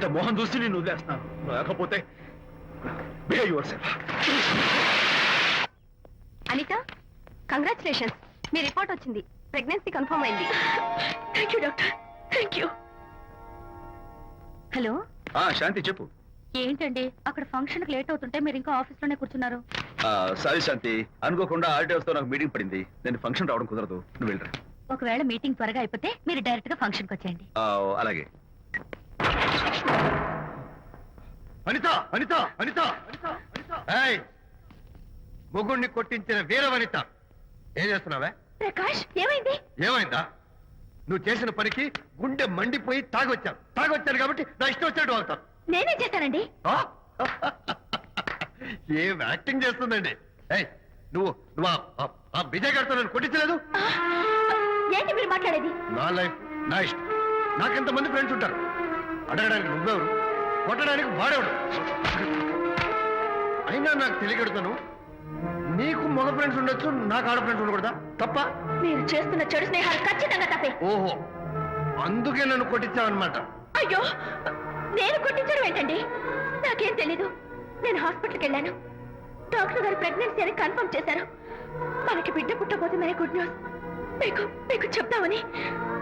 అనిత మోహన్ చూసి నేను వదిలేస్తున్నాను, లేకపోతే అనిత, కంగ్రాచులేషన్స్, మీ రిపోర్ట్ వచ్చింది, ప్రెగ్నెన్సీ కన్ఫర్మ్ అయింది. Thank you doctor, thank you. Hello Shanti చెప్పు. ఏంటండి అక్కడ ఫంక్షన్ లేట్ అవుతుంటే మీరు ఇంకా ఆఫీస్ లోనే కూర్చున్నారు? సారీ శాంతి, అనుకోకుండా ఆర్టీఎస్ తో నాకు మీటింగ్ పడింది, నేను ఫంక్షన్ రావడం కుదరదు, నువ్వు వెళ్ళరా. ఒకవేళ మీటింగ్ త్వరగా అయిపోతే మీరు డైరెక్ట్ గా ఫంక్షన్ కి వచ్చేయండి. అలాగే. అనిత అనిత అనిత ముగ్గుడిని కొట్టించిన వీర వనిత, ఏం చేస్తున్నావే? ప్రకాష్, ఏమైంది? ఏమైందా? నువ్వు చేసిన పనికి గుండె మండిపోయి తాగొచ్చాను కాబట్టి నా ఇష్టం వచ్చినట్టు అవుతాను. నేనేం చేశానండి? ఏం యాక్టింగ్ చేస్తుందండి. నువ్వు నువ్వు ఆ విజయ్ గారితో నన్ను కొట్టించలేదు. ఏంటి మీరు మాట్లాడేది? నా లైఫ్ నా ఇష్టం, నాకెంతమంది ఫ్రెండ్స్ ఉంటారు. అడగడానికి నువ్వెవరు, కొట్టడానికి వాడేవాడు. అయినా నాకు తెలియగడుతాను, నీకు మగ ఫ్రెండ్స్ ఉండొచ్చు, నాకు ఆడ ఫ్రెండ్స్ ఉండకూడదా? తప్ప? మీరు చేస్తున్న చెడు స్నేహాలు ఖచ్చితంగా తప్పే. ఓహో, అందుకే నన్ను కొట్టించావన్నమాట. అయ్యో, నేను కొట్టించడం ఏంటండి? నాకేం తెలీదు. నేను హాస్పిటల్కి వెళ్ళాను, డాక్టర్ గారు ప్రెగ్నెన్సీ అని కన్ఫర్మ్ చేశారు. మనకి బిడ్డ పుట్టబోతుందనే గుడ్ న్యూస్ మీకు చెప్తామని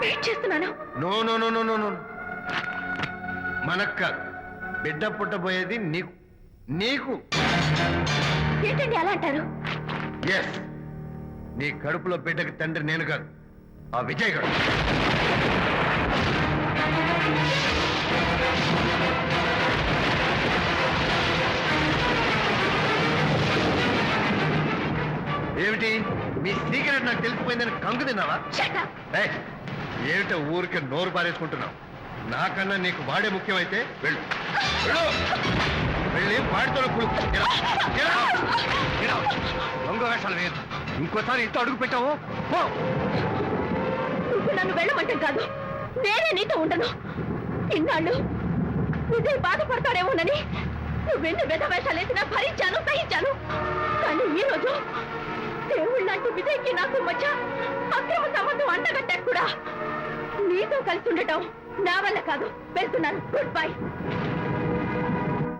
వెయిట్ చేస్తున్నాను. No no no no no no, మనక్క బిడ్డ పుట్టబోయేది నీకు. నీకు ఏంటండి అలా అంటారు? ఎస్, నీ కడుపులో బిడ్డకి తండ్రి నేను కాదు, ఆ విజయ్ గారు. ఏమిటి మీ సీక్రెట్ నాకు తెలిసిపోయిందని కంగు తిన్నావా? ఏమిటో ఊరికే నోరు పారేసుకుంటున్నావు? నాకన్నా నీకు వాడే ముఖ్యమైతే వెళ్ళు, వెళ్ళి వాడితో దొంగ వేషాలు వేయద్దు. ఇంకోసారి ఇంట్లో అడుగు పెట్టావు నువ్వు నన్ను వెళ్ళమంటే కాదు, నేనే నీతో ఉండను. ఇన్నాళ్ళు విజయ్ బాధపడతాడేమోనని నువ్వెన్ని వెధ వేషాలు వేసినా భరించాను, సహించాను. కానీ ఈ రోజు దేవుళ్ళంటూ విజయ్కి నాకు మధ్య అక్రమ సంబంధం అంటగట్టారు కూడా. నీతో కలిసి ఉండటం నా వల్ల కాదు, వెళ్తున్నాను. Good bye.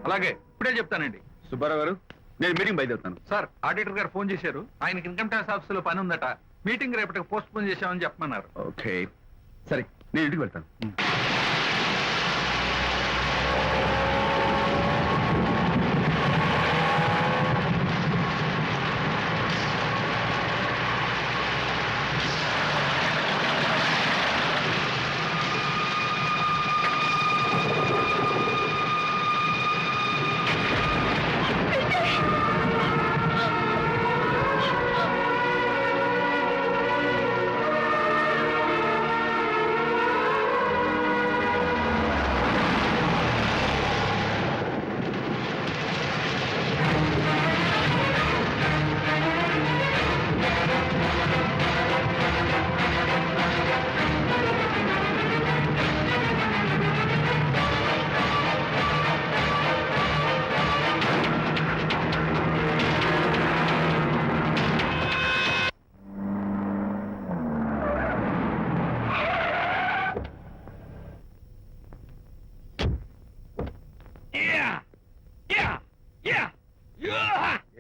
అలాగే, ఇప్పుడే చెప్తానండి. సుబ్బారావు గారు, నేను మీటింగ్ బయలుదేరుతాను. సార్, ఆడిటర్ గారు ఫోన్ చేశారు, ఆయనకి ఇన్కమ్ ట్యాక్స్ ఆఫీస్ లో పని ఉందట, మీటింగ్ రేపటికి పోస్ట్ పోన్ చేశామని చెప్పమన్నారు. ఓకే, సరే, నేను ఇంటికి వెళ్తాను.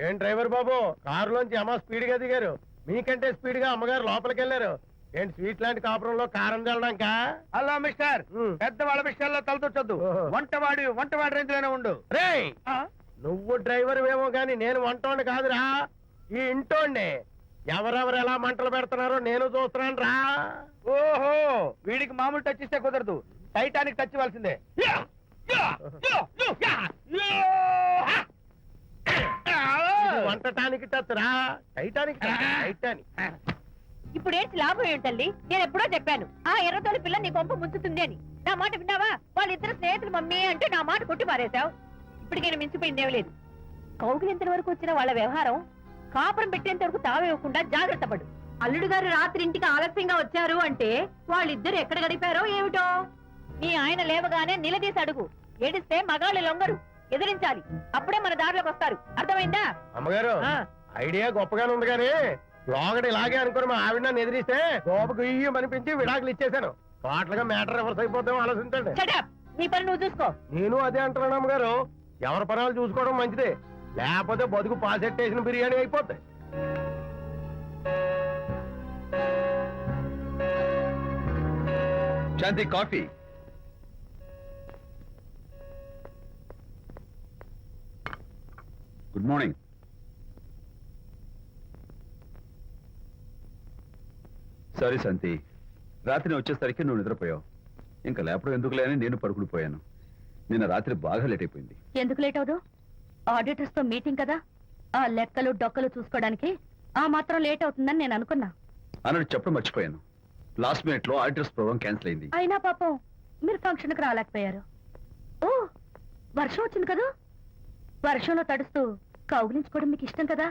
ఏం డ్రైవర్ బాబు, కారులోంచి అమ్మ స్పీడ్ గా దిగారు, మీకంటే స్పీడ్ గా అమ్మగారు లోపలికి వెళ్ళారు. ఏంటి స్వీట్ లాంటి కాపురంలో కారం చల్లడాక? హలో మిస్టర్, పెద్దవాళ్ళ విషయాల్లో తలదొచ్చొద్దు. వంటవాడి రేంజ్ లోనే ఉండు. రే, నువ్వు డ్రైవర్ ఏమో గాని నేను వంటోండి కాదురా, ఈ ఇంటోండి. ఎవరెవరు ఎలా మంటలు పెడుతున్నారో నేను చూస్తున్నాను రా. ఓహో, వీడికి మామూలు టచ్ ఇస్తే కుదరదు, టైటానిక్ టచ్ ఇవ్వాల్సిందే. వంటటానికి టచ్ రా, టైటానిక్ టైటానిక్. ఇప్పుడేంటి లాభం ఏంటల్లి? నేను ఎప్పుడో చెప్పాను, ఆ ఎర్రతోలి పిల్ల నీ గొంప ముంచుతుంది అని. నా మాట విన్నావా? వాళ్ళిద్దరు స్నేహితులు మమ్మీ అంటే నా మాట కొట్టి మారేశావు. ఇప్పటికైనా మించిపోయిందేం లేదు. కౌగిలింత వరకు వచ్చిన వాళ్ళ వ్యవహారం కాపురం పెట్టేంత వరకు తావేయకుండా జాగ్రత్త పడు. అల్లుడు గారు రాత్రి ఇంటికి ఆలస్యంగా వచ్చారు అంటే వాళ్ళిద్దరు ఎక్కడ గడిపారో ఏమిటో. నీ ఆయన లేవగానే నిలదీసి అడుగు. ఏడిస్తే మగాళ్ళు లొంగరు, ఎదిరించాలి. అప్పుడే మన దారిలోకి వస్తారు. అర్థమైందా? అమ్మగారు, ఐడియా గొప్పగానే ఉంది కానీ లోగడ ఇలాగే అనుకుని మా ఆవిడ నన్ను ఎదిరిస్తే గోపకు ఇయ్యం అనిపించి విడాకులు ఇచ్చేశాను. టోటల్ గా మ్యాటర్ రివర్స్ అయిపోతాం ఆలోచించండి. నీ పని నువ్వు చూసుకో. నేను అదే అంటున్నాను అమ్మగారు, ఎవరి పనాలు చూసుకోవడం మంచిదే, లేకపోతే బతుకు పాసెట్టేసిన బిర్యానీ అయిపోతాయి. శాంతి కాఫీ. Good morning. సారీ శాంతి, రాత్రి వచ్చేసరికి నువ్వు నిద్రపోయావు. ఇంకా లేపడం ఎందుకులే అని నేను పడుకుడిపోయాను. నిన్న రాత్రి బాగా లేట్ అయిపోయింది. ఎందుకు లేట్ అవదు? ఆడిటర్స్ తో మీటింగ్ కదా, ఆ లెక్కలు డొక్కలు చూసుకోవడానికి ఆ మాత్రం లేట్ అవుతుందని నేను అనుకున్నా. అన్నట్టు చెప్పడం మర్చిపోయాను. లాస్ట్ మినిట్ లో ఆడిటర్స్ ప్రోగ్రామ్ క్యాన్సిల్ అయింది. అయినా పాపం మీరు ఫంక్షన్ కి రాలేకపోయారు. ఓ, వర్షం వచ్చింది కదా, వర్షంలో తడుస్తూ కౌగిలించుకోవడం మీకు ఇష్టం కదా.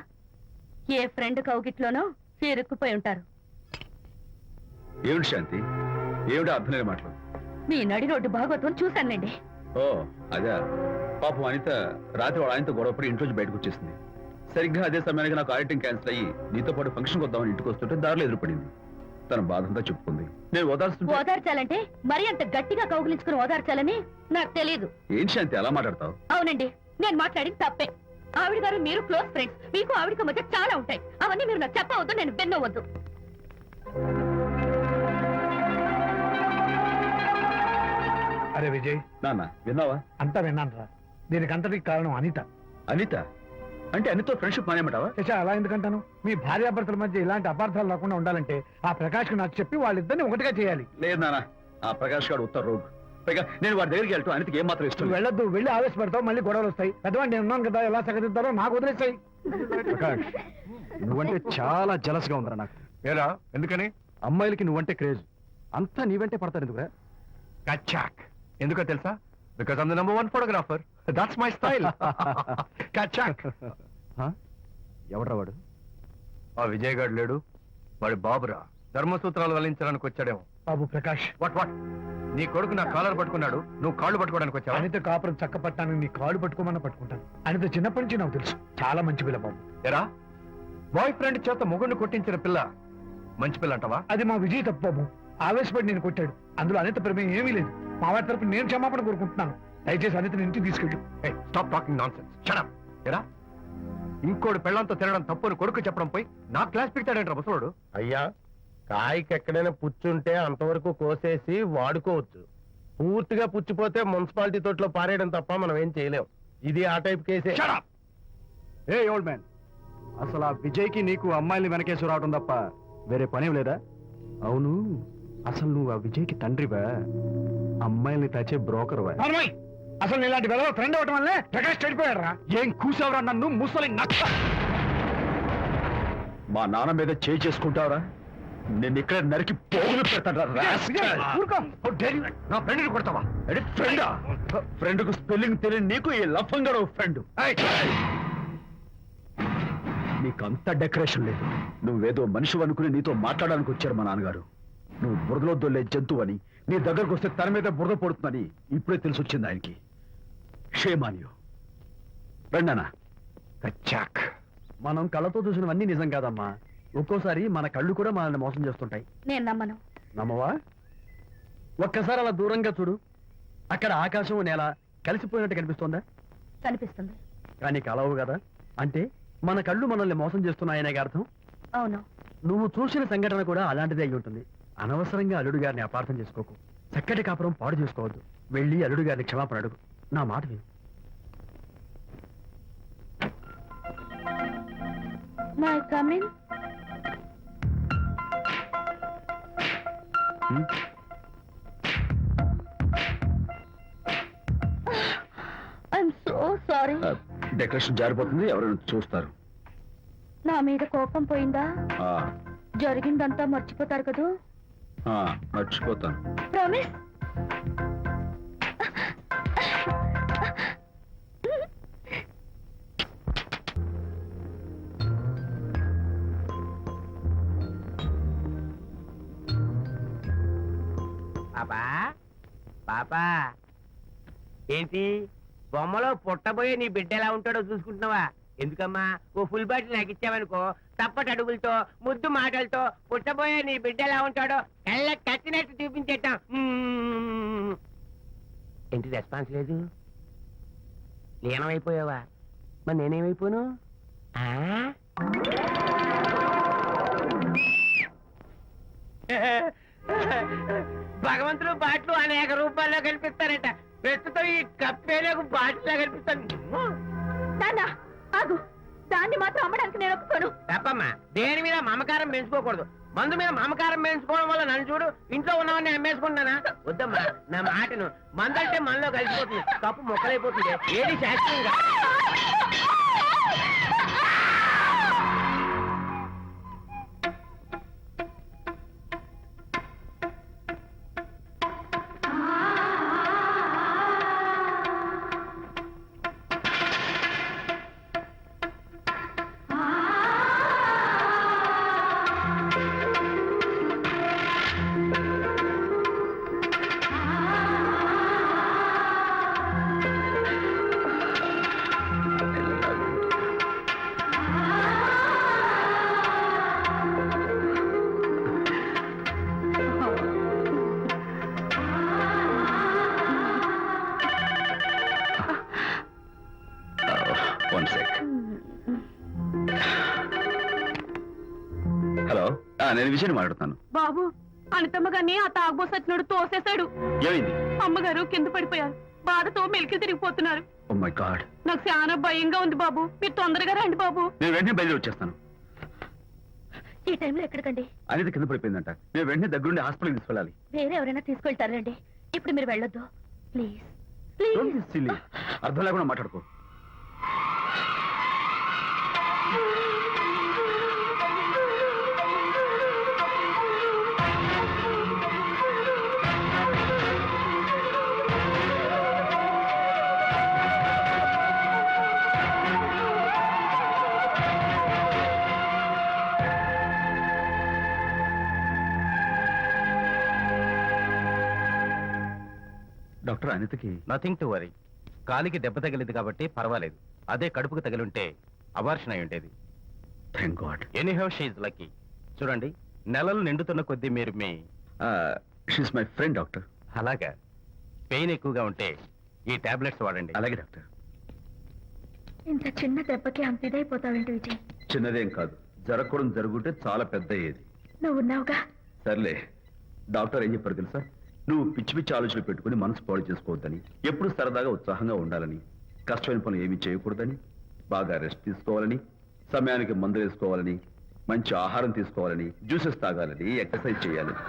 ఏ ఫ్రెండ్ కౌగిట్లోనో ఇరుక్కుపోయి ఉంటారు. ఏమిటి శాంతి, ఏమిటి అర్థం లేని మాటలు? మీ నడి రోడ్డు భాగవతం చూశానండి. ఓ అదే, పాపం అనిత రాత్రి వాళ్ళ ఆయనతో గొడవపడి ఇంట్లోంచి బయటకు వచ్చేసింది. సరిగ్గా అదే సమయానికి నాకు ఆడిటింగ్ క్యాన్సిల్ అయ్యి నీతో పాటు ఫంక్షన్కి వద్దామని ఇంటికి వస్తుంటే దారిలో ఎదురుపడింది. తన బాధంతా చెప్పుకుంది. నేను ఓదార్చాలంటే మరి అంత గట్టిగా కౌగిలించుకుని ఓదార్చాలని నాకు తెలియదు. ఏం శాంతి అలా మాట్లాడతావు? అవునండి, నేను మాట్లాడింది తప్పే. ఆవిడ గారు మీరు క్లోజ్ ఫ్రెండ్స్, మీకు ఆవిడకి మధ్య చాలా ఉంటాయి. అవన్నీ మీరు నాకు చెప్పవద్దు, నేను విన్నవద్దు. అరే విజయ్, నాన్న విన్నావా? అంతా విన్నాను రా. దీనికి అంతటికి కారణం అనిత. అనిత అంటే అనితో ఫ్రెండ్షిప్ మానేమంటావా? శశా, అలా ఎందుకంటాను? మీ భార్యాభర్తల మధ్య ఇలాంటి అపార్థాలు రాకుండా ఉండాలంటే ఆ ప్రకాష్ నాకు చెప్పి వాళ్ళిద్దరిని ఒకటిగా చేయాలి. లేదు నాన్న, ఆ ప్రకాష్ గారు ఉత్తర రోగ్. పైగా నేను వాడి దగ్గరికి వెళ్తాను, అనితకి ఏం మాత్రం ఇష్టం నువ్వు వెళ్ళొద్దు, వెళ్ళి ఆవేశపడతావు, మళ్ళీ గొడవలు వస్తాయి. పెద్దవాడిని నేను ఉన్నాను కదా, ఎలా సగదిద్దారో నాకు వదిలేస్తాయి. ప్రకాష్, నువ్వంటే చాలా జలస్గా ఉందిరా నాకు. ఏరా ఎందుకని? అమ్మాయిలకి నువ్వంటే క్రేజ్. అంతా నీవంటే పడతారు ఎందుకురా? కచాక్. ఎందుకో తెలుసా? Because I'm the number 1 photographer. That's my style. కచాక్. ఎవడ్రా వాడు? ఆ విజయ్ గారు లేడు, వాడి బాబురా. ధర్మసూత్రాలు వల్లించడానికి వచ్చాడేమో. బాబు ప్రకాష్, వాట్ వాట్? నీ కొడుకు నా కాలర్ పట్టుకున్నాడు, నువ్వు కాళ్ళు పట్టుకోవడానికి వచ్చావా? అనిత కాపురం చక్క పట్టానికి నీ కాళ్ళు పట్టుకోమన్నా పట్టుకుంటాను. అనిత చిన్నప్పటి నుంచి నాకు తెలుసు, చాలా మంచి పిల్ల బాబు. ఎరా, బాయ్ ఫ్రెండ్ చేత మొగుడిని కొట్టించిన పిల్ల మంచి పిల్ల అంటావా? అది మా విజయ్ తప్పు బాబు. ఆవేశపడి నేను కొట్టాడు, అందులో అనిత ప్రమేయం ఏమీ లేదు. మా వారి తరపు నేను క్షమాపణ కోరుకుంటున్నాను. దయచేసి అనితని ఇంటికి తీసుకెళ్ళు. Stop talking nonsense. Shut up. ఎరా, ఇంకోటి పెళ్ళంతో తినడం తప్పు అని కొడుకు చెప్పడం పోయి నా క్లాస్ పెడతాడంట ముసలోడు. అయ్యా, కాయకి ఎక్కడైనా పుచ్చుంటే అంతవరకు కోసేసి వాడుకోవచ్చు. పూర్తిగా పుచ్చిపోతే మున్సిపాలిటీ తోటలో పారేయడం తప్ప మనం ఏం చేయలేం. ఇది ఆ టైప్ కేసే. Shut up. ఏ ఓల్డ్ మ్యాన్, అసలు ఆ విజయ్కి నీకు అమ్మాయిని వెనకేసి రావడం తప్ప వేరే పనేం లేదా? అవును, అసలు నువ్వు ఆ విజయ్కి తండ్రివా, అమ్మాయిల్ని తెచ్చే బ్రోకర్వా? అసలు ఇలాంటి వెధవ ఫ్రెండ్ అవటం వల్లే ప్రకాష్ చెడిపోయాడు రా. ఏం కూసావురా నన్ను, ముసలి నచ్చ! మా నాన్న మీద చేయి చేసుకుంటావరా? నేను ఇక్కడ నరికి పోగులు పెడతాను. నా ఫ్రెండ్ని కొడతావా? ఫ్రెండా? ఫ్రెండ్ కు స్పెల్లింగ్ తెలియని నీకు ఈ లఫంగా ఫ్రెండ్. నీకు అంత డెకరేషన్ లేదు. నువ్వేదో మనిషి అనుకుని నీతో మాట్లాడడానికి వచ్చారు మా నాన్నగారు. నువ్వు బురదలో దొల్లే జంతువు అని, నీ దగ్గరకు వస్తే తన మీద బురద పడుతుందని ఇప్పుడే తెలిసి వచ్చింది ఆయనకి. షేమానియో రండనా. కచాక్. మనం కళ్ళతో చూసినవన్నీ నిజం కాదమ్మా. ఒక్కోసారి మన కళ్ళు కూడా మనల్ని మోసం చేస్తుంటాయి. నేను నమ్మను. నమ్మవా? ఒక్కసారి అలా దూరంగా చూడు. అక్కడ ఆకాశం నేల కలిసిపోయినట్టు కనిపిస్తోందా? కనిపిస్తుంది. కానీ కలవు కదా, అంటే మన కళ్ళు మనల్ని మోసం చేస్తున్నాయనే అర్థం. అవును. నువ్వు చూసిన సంఘటన కూడా అలాంటిదే అయి ఉంటుంది. అనవసరంగా అల్లుడు గారిని అపార్థం చేసుకోకు. చక్కటి కాపురం పాడు చేసుకోవద్దు. వెళ్ళి అల్లుడు గారిని క్షమాపణ అడుగు. నా మాట విను. May come in. I'm so sorry. Decoration జారిపోతుంది, ఎవరైనా చూస్తారు. నా మీద కోపం పోయిందా? ఆ, జరిగిందంతా మర్చిపోతారు కదూ? ఆ, మర్చిపోతాను. ప్రామిస్. పాపా పాపా, ఏంటి బొమ్మలో పుట్టబోయే నీ బిడ్డ ఎలా ఉంటాడో చూసుకుంటున్నావా? ఎందుకమ్మా, ఓ ఫుల్ బాటిల్ నాకు ఇచ్చావనుకో, తప్పటి అడుగులతో ముద్దు మాటలతో పుట్టబోయే నీ బిడ్డ ఎలా ఉంటాడో కళ్ళ కట్టినట్టు చూపించేద్దాం. ఏంటి రెస్పాన్స్ లేదు? లీనమైపోయావా? మరి నేనేమైపోను? ఆ? భగవంతుడు బాట్లు అనేక రూపాల్లో కనిపిస్తారట. ప్రస్తుతం ఈ కప్పే నాకు బాటిలా కనిపిస్తాను. నాన్న ఆగు, దాన్ని మాత్రం అమ్మడానికి నేను ఒప్పుకోను. తప్పమ్మా, దేని మీద మమకారం పెంచుకోకూడదు. మందు మీద మమకారం పెంచుకోవడం వల్ల నన్ను చూడు, ఇంట్లో ఉన్నవన్నీ అమ్మేసుకుంటున్నానా? వద్దమ్మా, నా మాటను. మందంటే మనలో కలిసిపోతుంది, కప్పు మొక్కలైపోతుంది. ఏది శాస్త్రీయంగా వన్ సెక్. హలో, నేను విజయ్ మాట్లాడుతాను. బాబు, అనితమ్మ గారిని ఆ తాగుబోసు వచ్చినాడు తోసేశాడు. ఏమైంది? అమ్మగారు కింద పడిపోయారు. బాధతో మెలికి తిరిగిపోతున్నారు. Oh my God. నాకు చాలా భయంగా ఉంది బాబు. మీరు తొందరగా రండి బాబు. నేను వెంటనే బయలుదేరి వచ్చేస్తాను. ఈ టైంలో ఎక్కడికండి? అనేది కింద పడిపోయిందంట. నేను వెంటనే దగ్గరుండి హాస్పిటల్కి తీసుకెళ్ళాలి. వేరే ఎవరైనా తీసుకెళ్తారండి. ఇప్పుడు మీరు వెళ్ళొద్దు ప్లీజ్. Don't be silly. అర్థం లేకుండా మాట్లాడుకో. డాక్టర్, అనితకి నథింగ్ టు వరీ. కాలికి దెబ్బ తగిలింది కాబట్టి పర్వాలేదు. అదే కడుపుకు తగిలింటే అబార్షన్ అయి ఉండేది. Thank God. Anyhow she's lucky. చూడండి, నెలలు నిండుతున్న కొద్దీ మీరు మీ షీస్ మై ఫ్రెండ్ డాక్టర్. అలాగా పెయిన్ ఎక్కువగా ఉంటే ఈ టాబ్లెట్స్ వాడండి. అలాగే డాక్టర్. ఇంత చిన్న దెబ్బకి అంత ఇదైపోతావేంటి విజయ్? చిన్నదేం కాదు, జరగకూడదు జరుగుంటే చాలా పెద్ద అయ్యేది. నువ్వు ఉన్నావుగా. సర్లే. డాక్టర్ ఏం చెప్పారు తెలుసా? నువ్వు పిచ్చి పిచ్చి ఆలోచనలు పెట్టుకుని మనసు పాడు చేసుకోవద్దని, ఎప్పుడు సరదాగా ఉత్సాహంగా ఉండాలని, కష్టమైన పనులు ఏమీ చేయకూడదని, బాగా రెస్ట్ తీసుకోవాలని, సమయానికి మందులు వేసుకోవాలని, మంచి ఆహారం తీసుకోవాలని, జ్యూసెస్ తాగాలని, ఎక్సర్సైజ్ చేయాలని.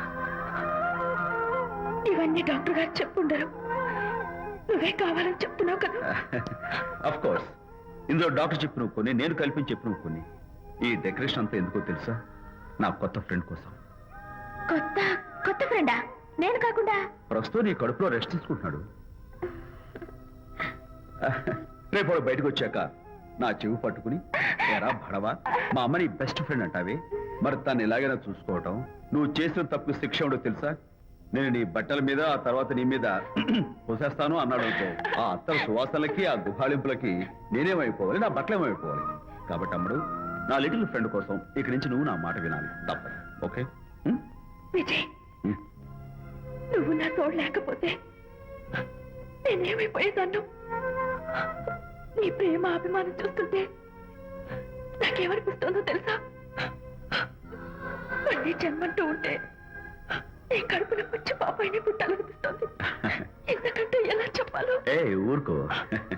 ఇవన్నీ డాక్టర్ గారు చెప్పుండరు. నువ్వే కావాలని చెప్తున్నావు కదా. అఫ్ కోర్స్, ఇందులో డాక్టర్ చెప్పిన కొన్ని, నేను కల్పించి చెప్పిన కొన్ని. ఈ డెకరేషన్ అంతా ఎందుకో తెలుసా? నా కొత్త ఫ్రెండ్ కోసం. కొత్త కొత్త ఫ్రెండా? నేను కాకుండా? ప్రస్తుతం నీ కడుపులో రెస్ట్ తీసుకుంటున్నాడు. రేపు బయటకు వచ్చాక నా చెవి పట్టుకుని, ఎరా భడవా, మా అమ్మని బెస్ట్ ఫ్రెండ్ అంటావే, మరి తను ఎలాగైనా చూసుకోవటం, నువ్వు చేసిన తప్పు శిక్ష ఉండో తెలుసా? నేను నీ బట్టల మీద, ఆ తర్వాత నీ మీద పోసేస్తాను అన్నాడు అనుకో, ఆ అత్తల సువాసనలకి, ఆ గుహాళింపులకి నేనేమైపోవాలి, నా బట్టలేమైపోవాలి. కాబట్టి అమ్ముడు, నా లిటిల్ ఫ్రెండ్ కోసం ఇక్కడి నుంచి నువ్వు నా మాట వినాలి, తప్పదు. ఓకే? విజయ్, నువ్వు నా తోడు లేకపోతే నేనేమైపోయేదాన్ని. నీ ప్రేమ అభిమానం చూస్తుంటే నాకేమనిపిస్తుందో తెలుసా? మళ్ళీ జన్మంటూ ఉంటే నీ కడుపులో వచ్చి పాపాయిని పుట్టాలనిపిస్తుంది. ఎందుకంటే ఎలా చెప్పాలో. ఏ ఊరుకో.